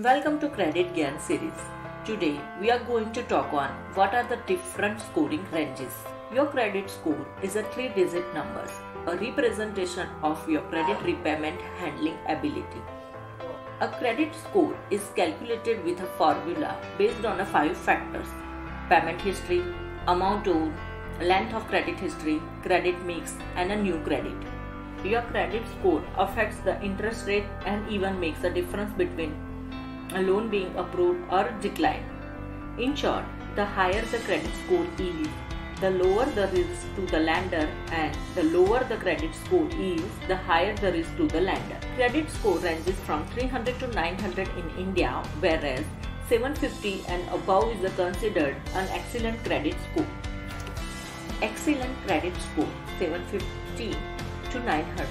Welcome to Credit Gyan series. Today we are going to talk on what are the different scoring ranges. Your credit score is a 3-digit number, a representation of your credit repayment handling ability. A credit score is calculated with a formula based on 5 factors: payment history, amount owed, length of credit history, credit mix, and a new credit. Your credit score affects the interest rate and even makes a difference between a loan being approved or declined. In short, the higher the credit score is, the lower the risk to the lender, and the lower the credit score is, the higher the risk to the lender. Credit score ranges from 300 to 900 in India, whereas 750 and above is considered an excellent credit score. Excellent credit score 750 to 900.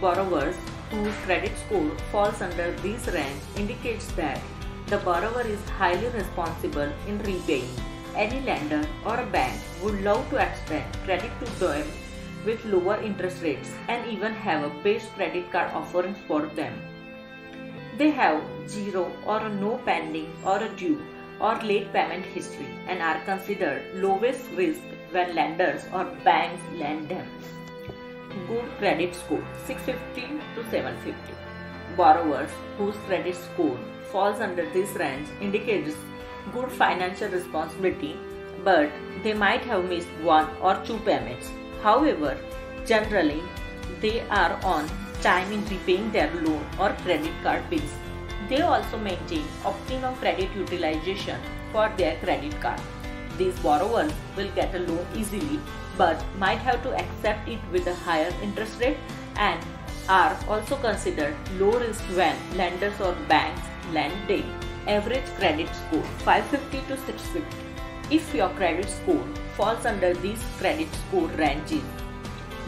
Borrowers whose credit score falls under this range indicates that the borrower is highly responsible in repaying. Any lender or a bank would love to extend credit to them with lower interest rates and even have a best credit card offerings for them. They have zero or no pending or due or late payment history and are considered lowest risk when lenders or banks lend them. Good credit score 650 to 750. Borrowers whose credit score falls under this range indicates good financial responsibility, but they might have missed 1 or 2 payments. However, generally they are on time in repaying their loan or credit card bills. They also maintain optimum credit utilization for their credit card. These borrowers will get a loan easily but might have to accept it with a higher interest rate and are also considered low risk when lenders or banks lend them. Average credit score 550 to 650. If your credit score falls under these credit score ranges,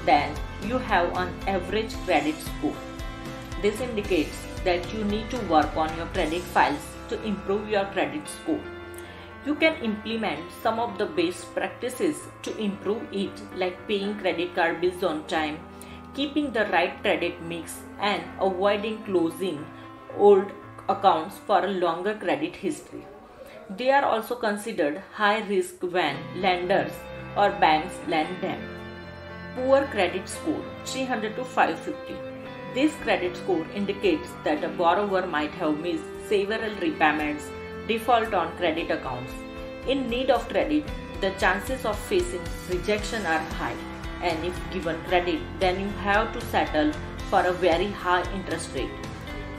then you have an average credit score. This indicates that you need to work on your credit files to improve your credit score. You can implement some of the best practices to improve it, like paying credit card bills on time, keeping the right credit mix, and avoiding closing old accounts for a longer credit history. They are also considered high risk when lenders or banks lend them. Poor credit score 300 to 550. This credit score indicates that a borrower might have missed several repayments, default on credit accounts. In need of credit, the chances of facing rejection are high, and if given credit, then you have to settle for a very high interest rate.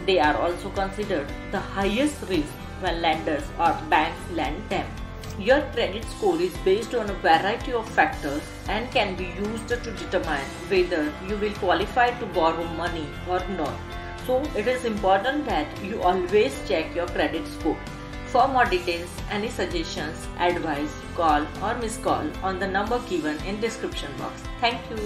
They are also considered the highest risk when lenders or banks lend them. Your credit score is based on a variety of factors and can be used to determine whether you will qualify to borrow money or not. So it is important that you always check your credit score. For more details, any suggestions, advice, call or miss call on the number given in description box. Thank you.